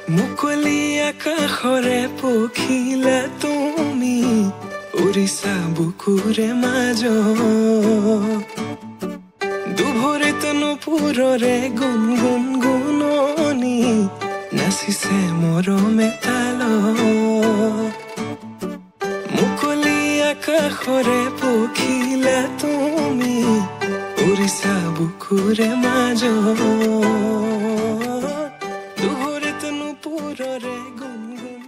মুকলি আকাশৰে পখিলা তুমি উৰিছা বুকুৰে মাজত দুভৰিত নুপুৰৰে গুণগুণ গুণনি নাচিছে মৰমে তালত মুকলি আকাশৰে পখিলা তুমি উৰিছা বুকুৰে মাজত দুভৰিত নুপুৰৰে গুণগুণ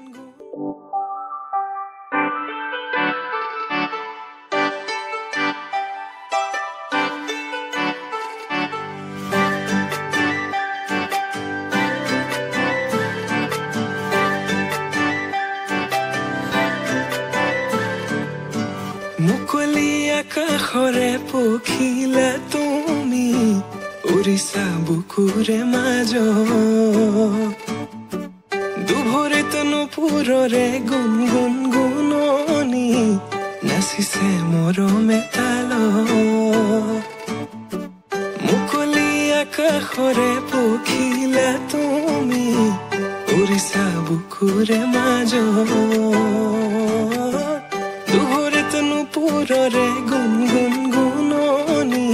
মুকলি আকাশৰে পখিলা তুমি উৰিছা বুকুৰে মাজত দুভৰিত নুপুৰৰে গুণগুণ গুণনি নাচিছে মৰমে তালত মুকলি আকাশৰে পখিলা তুমি উৰিছা বুকুৰে মাজত দুভৰিত নুপুৰৰে গুণগুণ গুণনি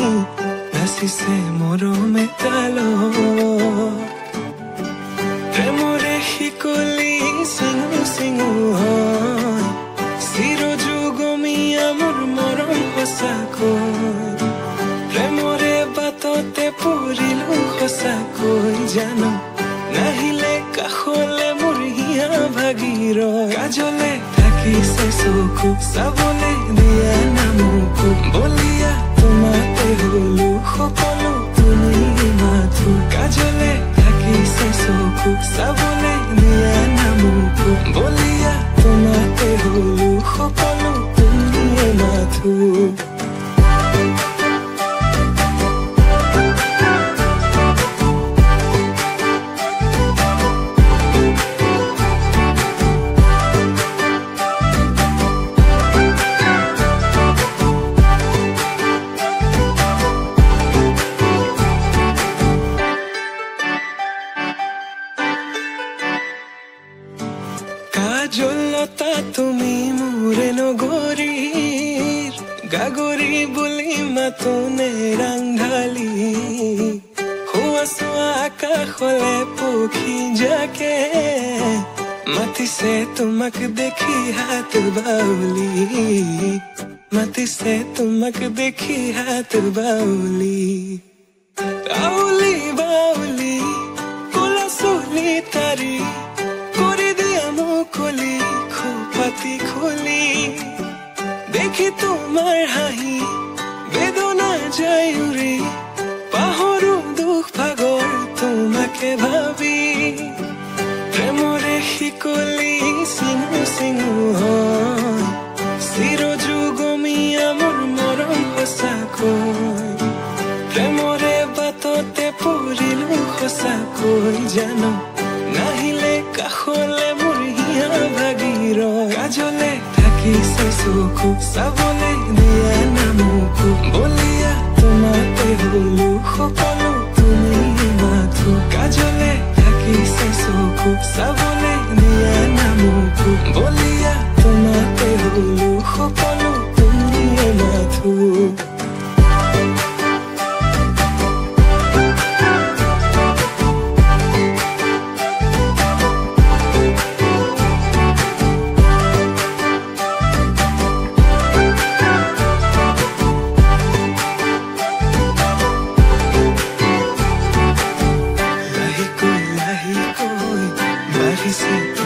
নাচিছে মৰমে তালত প্ৰেমৰে শিকলি চিঙু চিঙু হয় চিৰযুগমীয়া মোৰ মৰম সঁচাকৈ প্ৰেমৰে বাটতে পৰিলো সঁচাকৈ জানো নাহিলে কাষলে মোৰ হিয়া ভাগিৰ কাজলে থাকিছে চকু চাবলে দিয়া নামকো বলিয়া তোমাতে হলো সকলো তুমি মাথো কাজলে থাকিছে চকু চাবলে দিয়া নামকো বলিয়া তোমাতে হলো সকলো তুমি মাথো কাজলতা তুমি মোৰে নগৰীৰ গাগৰি বুলি মাতনে ৰাংঢালি হোৱা চোৱা আকাশলে পক্ষী যাকে মাতিছে তোমাক দেখি হাত বাউলি মাতিছে তোমাক দেখি হাত বাউলি বাউলি বাউলি কোলা চুলি তাৰি মুকলি খোপাতি খুলি দেখি তোমাৰ হাঁহি বেদনা যায় উৰি পাহৰো দুখ ভাগৰ তোমাকে ভাবি প্ৰেমৰে শিকলি চিঙু চিঙু হয় চিৰযুগমীয়া মোৰ মৰম সঁচাকৈ প্ৰেমৰে বাটতে পৰিলো সঁচাকৈ জানো নাহিলে কাষলে মোৰ হিয়া ভাগিৰ কাজলে থাকিছে চকু চাবলে দিয়া নামকো বলিয়া তোমাতে হলো সকলো তুমি মাথো কাজলে থাকিছে চকু চাবলে দিয়া নামকো বলিয়া তোমাতে হলো সকলো তুমি মাথো Lahi koi, bahi se